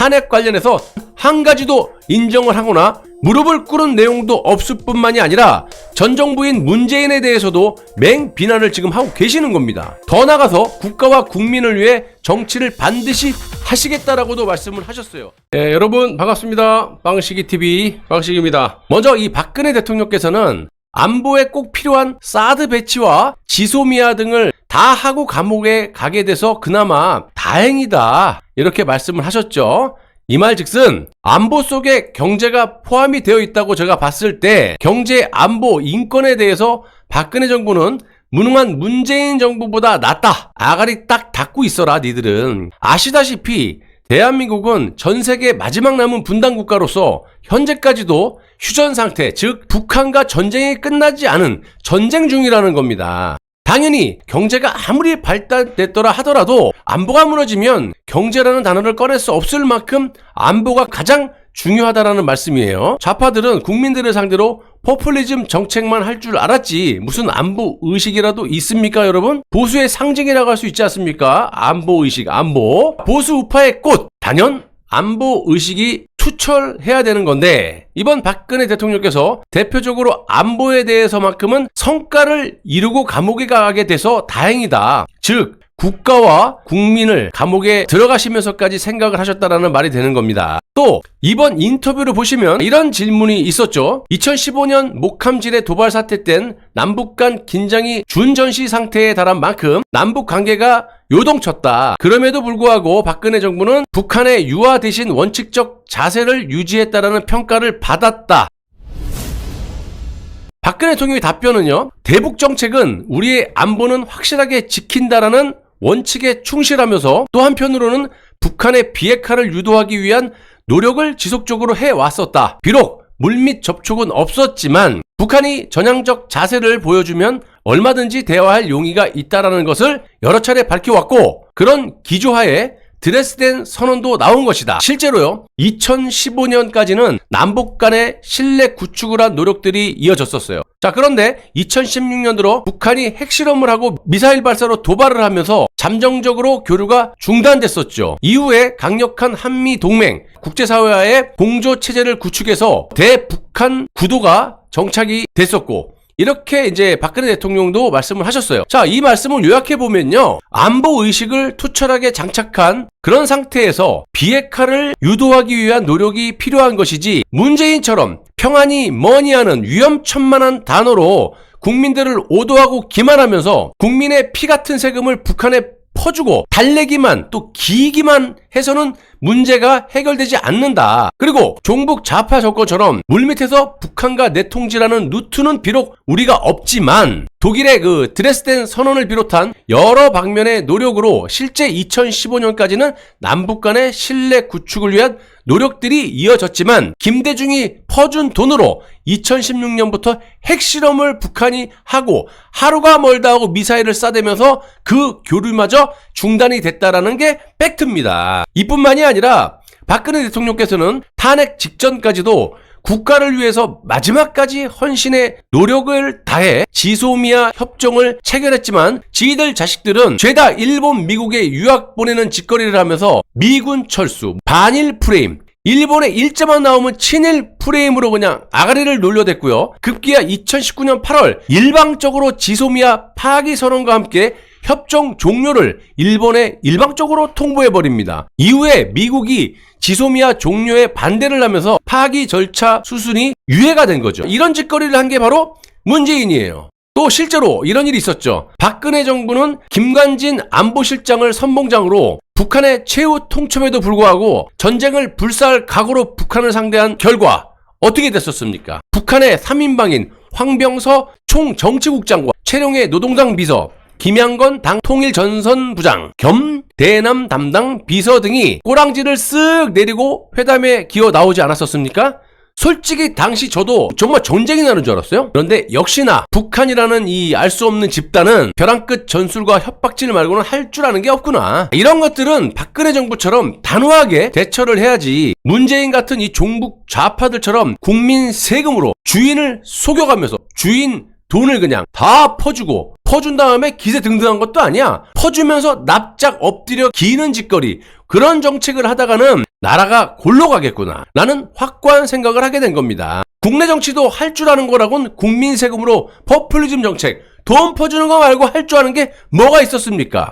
탄핵 관련해서 한 가지도 인정을 하거나 무릎을 꿇은 내용도 없을 뿐만이 아니라 전 정부인 문재인에 대해서도 맹비난을 지금 하고 계시는 겁니다. 더 나아가서 국가와 국민을 위해 정치를 반드시 하시겠다라고도 말씀을 하셨어요. 네, 여러분 반갑습니다. 빵식이TV 빵식입니다. 먼저 이 박근혜 대통령께서는 안보에 꼭 필요한 사드 배치와 지소미아 등을 다 하고 감옥에 가게 돼서 그나마 다행이다 이렇게 말씀을 하셨죠. 이 말즉슨 안보 속에 경제가 포함이 되어 있다고 제가 봤을 때 경제, 안보, 인권에 대해서 박근혜 정부는 무능한 문재인 정부보다 낫다. 아가리 딱 닫고 있어라 니들은. 아시다시피 대한민국은 전 세계 마지막 남은 분단 국가로서 현재까지도 휴전 상태, 즉 북한과 전쟁이 끝나지 않은 전쟁 중이라는 겁니다. 당연히 경제가 아무리 발달됐더라 하더라도 안보가 무너지면 경제라는 단어를 꺼낼 수 없을 만큼 안보가 가장 중요하다라는 말씀이에요. 좌파들은 국민들을 상대로 포퓰리즘 정책만 할 줄 알았지 무슨 안보 의식이라도 있습니까 여러분? 보수의 상징이라고 할 수 있지 않습니까? 안보 의식, 안보. 보수 우파의 꽃, 단연 안보 의식이 투철해야 되는 건데 이번 박근혜 대통령께서 대표적으로 안보에 대해서만큼은 성과를 이루고 감옥에 가게 돼서 다행이다. 즉 국가와 국민을 감옥에 들어가시면서까지 생각을 하셨다라는 말이 되는 겁니다. 또 이번 인터뷰를 보시면 이런 질문이 있었죠. 2015년 목함질의 도발 사태 땐 남북 간 긴장이 준전시 상태에 달한 만큼 남북 관계가 요동쳤다. 그럼에도 불구하고 박근혜 정부는 북한의 유화 대신 원칙적 자세를 유지했다라는 평가를 받았다. 박근혜 대통령의 답변은요. 대북 정책은 우리의 안보는 확실하게 지킨다라는 원칙에 충실하면서 또 한편으로는 북한의 비핵화를 유도하기 위한 노력을 지속적으로 해왔었다. 비록 물밑 접촉은 없었지만 북한이 전향적 자세를 보여주면 얼마든지 대화할 용의가 있다라는 것을 여러 차례 밝혀왔고 그런 기조하에 드레스덴 선언도 나온 것이다. 실제로요. 2015년까지는 남북 간의 신뢰 구축을 한 노력들이 이어졌었어요. 자, 그런데 2016년 들어 북한이 핵실험을 하고 미사일 발사로 도발을 하면서 잠정적으로 교류가 중단됐었죠. 이후에 강력한 한미 동맹, 국제사회와의 공조 체제를 구축해서 대북한 구도가 정착이 됐었고 이렇게 이제 박근혜 대통령도 말씀을 하셨어요. 자, 이 말씀을 요약해보면요. 안보 의식을 투철하게 장착한 그런 상태에서 비핵화를 유도하기 위한 노력이 필요한 것이지 문재인처럼 평안이 뭐니 하는 위험천만한 단어로 국민들을 오도하고 기만하면서 국민의 피 같은 세금을 북한에 퍼주고 달래기만 또 기기만 해서는 문제가 해결되지 않는다. 그리고 종북 좌파 정권처럼 물밑에서 북한과 내통지라는 루트는 비록 우리가 없지만 독일의 그 드레스덴 선언을 비롯한 여러 방면의 노력으로 실제 2015년까지는 남북 간의 신뢰 구축을 위한 노력들이 이어졌지만 김대중이 퍼준 돈으로 2016년부터 핵실험을 북한이 하고 하루가 멀다 하고 미사일을 쏴대면서 그 교류마저 중단이 됐다라는 게 팩트입니다. 이뿐만이 아니라 박근혜 대통령께서는 탄핵 직전까지도 국가를 위해서 마지막까지 헌신의 노력을 다해 지소미아 협정을 체결했지만 지희들 자식들은 죄다 일본, 미국에 유학 보내는 짓거리를 하면서 미군 철수, 반일 프레임, 일본의 일자만 나오면 친일 프레임으로 그냥 아가리를 놀려댔고요. 급기야 2019년 8월 일방적으로 지소미아 파기 선언과 함께 협정 종료를 일본에 일방적으로 통보해버립니다. 이후에 미국이 지소미아 종료에 반대를 하면서 파기 절차 수순이 유예가 된 거죠. 이런 짓거리를 한 게 바로 문재인이에요. 또 실제로 이런 일이 있었죠. 박근혜 정부는 김관진 안보실장을 선봉장으로 북한의 최후 통첩에도 불구하고 전쟁을 불사할 각오로 북한을 상대한 결과 어떻게 됐었습니까? 북한의 3인방인 황병서 총정치국장과 최룡해 노동당 비서, 김양건 당 통일전선부장 겸 대남 담당 비서 등이 꼬랑지를 쓱 내리고 회담에 기어 나오지 않았었습니까? 솔직히 당시 저도 정말 전쟁이 나는 줄 알았어요. 그런데 역시나 북한이라는 이 알 수 없는 집단은 벼랑 끝 전술과 협박질 말고는 할 줄 아는 게 없구나. 이런 것들은 박근혜 정부처럼 단호하게 대처를 해야지 문재인 같은 이 종북 좌파들처럼 국민 세금으로 주인을 속여가면서 주인 돈을 그냥 다 퍼주고 퍼준 다음에 기세 등등한 것도 아니야. 퍼주면서 납작 엎드려 기는 짓거리, 그런 정책을 하다가는 나라가 골로 가겠구나 라는 확고한 생각을 하게 된 겁니다. 국내 정치도 할 줄 아는 거라곤 국민 세금으로 포퓰리즘 정책, 돈 퍼주는 거 말고 할 줄 아는 게 뭐가 있었습니까?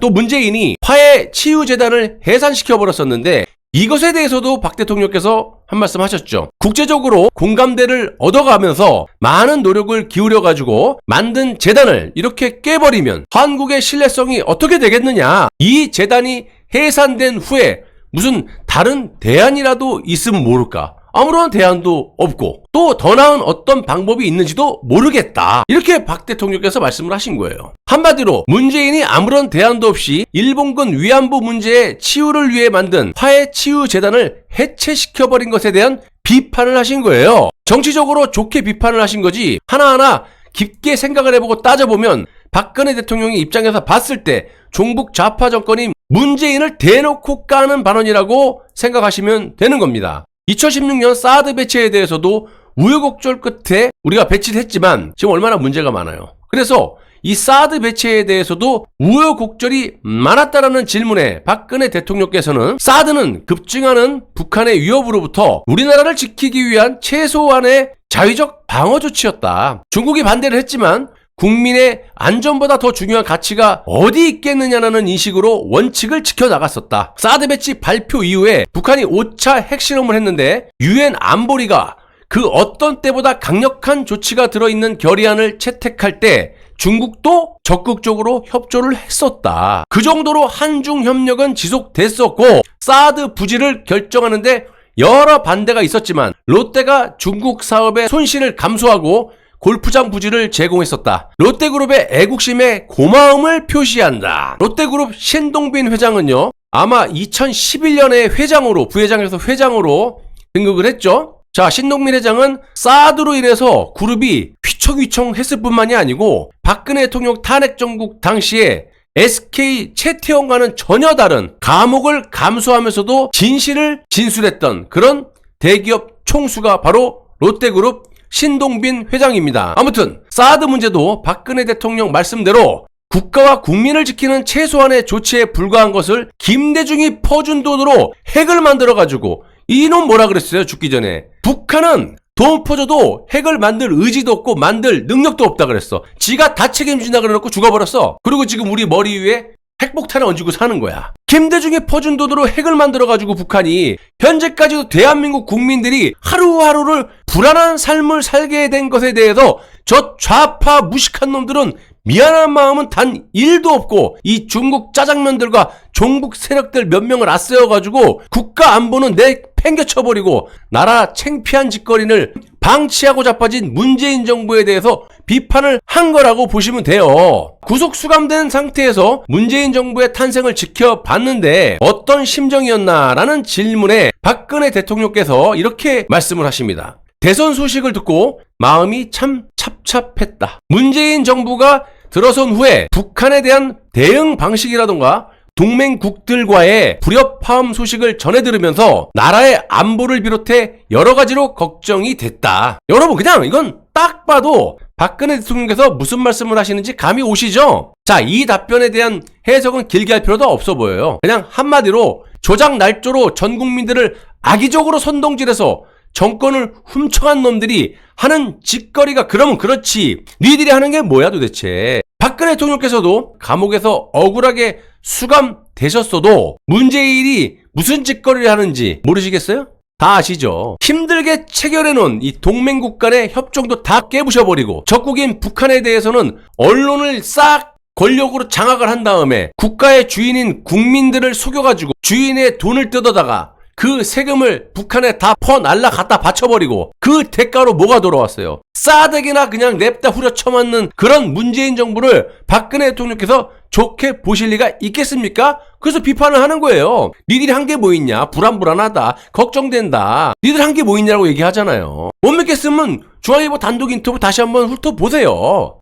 또 문재인이 화해치유재단을 해산시켜버렸었는데 이것에 대해서도 박 대통령께서 한 말씀 하셨죠. 국제적으로 공감대를 얻어가면서 많은 노력을 기울여가지고 만든 재단을 이렇게 깨버리면 한국의 신뢰성이 어떻게 되겠느냐. 이 재단이 해산된 후에 무슨 다른 대안이라도 있으면 모를까. 아무런 대안도 없고 또 더 나은 어떤 방법이 있는지도 모르겠다. 이렇게 박 대통령께서 말씀을 하신 거예요. 한마디로 문재인이 아무런 대안도 없이 일본군 위안부 문제의 치유를 위해 만든 화해치유재단을 해체시켜버린 것에 대한 비판을 하신 거예요. 정치적으로 좋게 비판을 하신 거지 하나하나 깊게 생각을 해보고 따져보면 박근혜 대통령의 입장에서 봤을 때 종북 좌파 정권이 문재인을 대놓고 까는 발언이라고 생각하시면 되는 겁니다. 2016년 사드 배치에 대해서도 우여곡절 끝에 우리가 배치를 했지만 지금 얼마나 문제가 많아요. 그래서 이 사드 배치에 대해서도 우여곡절이 많았다라는 질문에 박근혜 대통령께서는 사드는 급증하는 북한의 위협으로부터 우리나라를 지키기 위한 최소한의 자위적 방어 조치였다. 중국이 반대를 했지만 국민의 안전보다 더 중요한 가치가 어디 있겠느냐는 인식으로 원칙을 지켜나갔었다. 사드 배치 발표 이후에 북한이 5차 핵실험을 했는데 유엔 안보리가 그 어떤 때보다 강력한 조치가 들어있는 결의안을 채택할 때 중국도 적극적으로 협조를 했었다. 그 정도로 한중 협력은 지속됐었고 사드 부지를 결정하는데 여러 반대가 있었지만 롯데가 중국 사업의 손실을 감수하고 골프장 부지를 제공했었다. 롯데그룹의 애국심에 고마움을 표시한다. 롯데그룹 신동빈 회장은요, 아마 2011년에 회장으로, 부회장에서 회장으로 등극을 했죠. 자, 신동빈 회장은 사드로 인해서 그룹이 휘청휘청했을 뿐만이 아니고 박근혜 대통령 탄핵 정국 당시에 SK 채태원과는 전혀 다른 감옥을 감수하면서도 진실을 진술했던 그런 대기업 총수가 바로 롯데그룹 신동빈 회장입니다. 아무튼 사드 문제도 박근혜 대통령 말씀대로 국가와 국민을 지키는 최소한의 조치에 불과한 것을 김대중이 퍼준 돈으로 핵을 만들어가지고 이놈 뭐라 그랬어요? 죽기 전에. 북한은 돈 퍼줘도 핵을 만들 의지도 없고 만들 능력도 없다 그랬어. 지가 다 책임진다 그래놓고 죽어버렸어. 그리고 지금 우리 머리 위에 핵폭탄을 얹고 사는 거야. 김대중이 퍼준 돈으로 핵을 만들어가지고 북한이 현재까지도 대한민국 국민들이 하루하루를 불안한 삶을 살게 된 것에 대해서 저 좌파 무식한 놈들은 미안한 마음은 단 1도 없고 이 중국 짜장면들과 종북 세력들 몇 명을 앞세워가지고 국가 안보는 팽개쳐버리고 나라 창피한 짓거리를 방치하고 자빠진 문재인 정부에 대해서 비판을 한 거라고 보시면 돼요. 구속 수감된 상태에서 문재인 정부의 탄생을 지켜봤는데 어떤 심정이었나라는 질문에 박근혜 대통령께서 이렇게 말씀을 하십니다. 대선 소식을 듣고 마음이 참 찹찹했다. 문재인 정부가 들어선 후에 북한에 대한 대응 방식이라던가 동맹국들과의 불협화음 소식을 전해 들으면서 나라의 안보를 비롯해 여러 가지로 걱정이 됐다. 여러분 그냥 이건 딱 봐도 박근혜 대통령께서 무슨 말씀을 하시는지 감이 오시죠? 자, 이 답변에 대한 해석은 길게 할 필요도 없어 보여요. 그냥 한마디로 조작 날조로 전 국민들을 악의적으로 선동질해서 정권을 훔쳐간 놈들이 하는 짓거리가 그러면 그렇지. 니들이 하는 게 뭐야 도대체. 박근혜 대통령께서도 감옥에서 억울하게 수감되셨어도 문재인이 무슨 짓거리를 하는지 모르시겠어요? 다 아시죠? 힘들게 체결해놓은 이 동맹국 간의 협정도 다 깨부셔버리고 적국인 북한에 대해서는 언론을 싹 권력으로 장악을 한 다음에 국가의 주인인 국민들을 속여가지고 주인의 돈을 뜯어다가 그 세금을 북한에 다 퍼날라 갖다 바쳐버리고 그 대가로 뭐가 돌아왔어요? 싸대기나 그냥 냅다 후려쳐맞는 그런 문재인 정부를 박근혜 대통령께서 좋게 보실 리가 있겠습니까? 그래서 비판을 하는 거예요. 니들이 한 게 뭐 있냐? 불안불안하다. 걱정된다. 니들 한 게 뭐 있냐고 얘기하잖아요. 못 믿겠으면 중앙일보 단독 인터뷰 다시 한번 훑어보세요.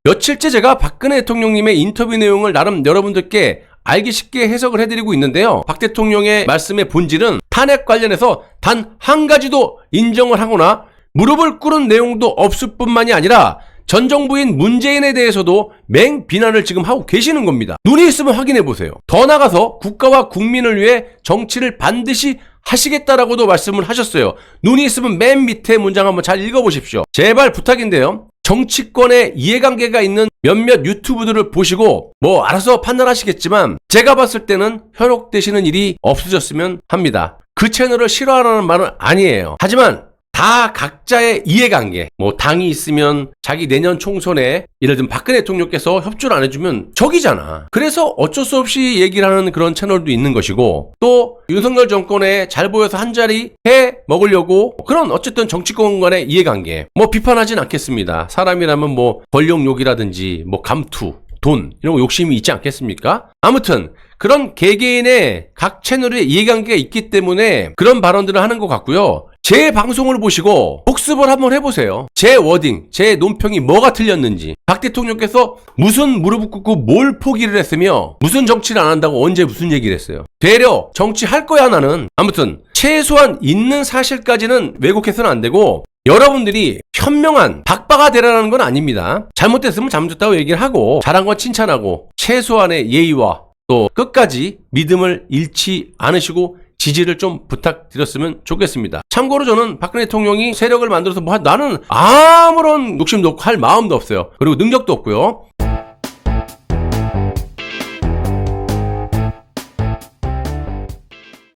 며칠째 제가 박근혜 대통령님의 인터뷰 내용을 나름 여러분들께 알기 쉽게 해석을 해드리고 있는데요. 박 대통령의 말씀의 본질은 탄핵 관련해서 단 한 가지도 인정을 하거나 무릎을 꿇은 내용도 없을 뿐만이 아니라 전 정부인 문재인에 대해서도 맹비난을 지금 하고 계시는 겁니다. 눈이 있으면 확인해 보세요. 더 나아가서 국가와 국민을 위해 정치를 반드시 하시겠다라고도 말씀을 하셨어요. 눈이 있으면 맨 밑에 문장 한번 잘 읽어보십시오. 제발 부탁인데요. 정치권에 이해관계가 있는 몇몇 유튜브들을 보시고 뭐 알아서 판단하시겠지만 제가 봤을 때는 현혹되시는 일이 없어졌으면 합니다. 그 채널을 싫어하라는 말은 아니에요. 하지만 다 각자의 이해관계, 뭐 당이 있으면 자기 내년 총선에 예를 들면 박근혜 대통령께서 협조를 안 해주면 적이잖아. 그래서 어쩔 수 없이 얘기를 하는 그런 채널도 있는 것이고, 또 윤석열 정권에 잘 보여서 한 자리 해 먹으려고 그런 어쨌든 정치권 간의 이해관계 뭐 비판하진 않겠습니다. 사람이라면 뭐 권력욕이라든지 뭐 감투, 돈 이런 거 욕심이 있지 않겠습니까? 아무튼 그런 개개인의 각 채널의 이해관계가 있기 때문에 그런 발언들을 하는 것 같고요. 제 방송을 보시고 복습을 한번 해보세요. 제 워딩, 제 논평이 뭐가 틀렸는지, 박 대통령께서 무슨 무릎을 꿇고 뭘 포기를 했으며 무슨 정치를 안 한다고 언제 무슨 얘기를 했어요. 되려 정치할 거야 나는. 아무튼 최소한 있는 사실까지는 왜곡해서는 안 되고, 여러분들이 현명한 박바가 되라는 건 아닙니다. 잘못됐으면 잘못됐다고 얘기를 하고 잘한 건 칭찬하고 최소한의 예의와 또 끝까지 믿음을 잃지 않으시고 지지를 좀 부탁드렸으면 좋겠습니다. 참고로 저는 박근혜 대통령이 세력을 만들어서 나는 아무런 욕심도 없고 할 마음도 없어요. 그리고 능력도 없고요.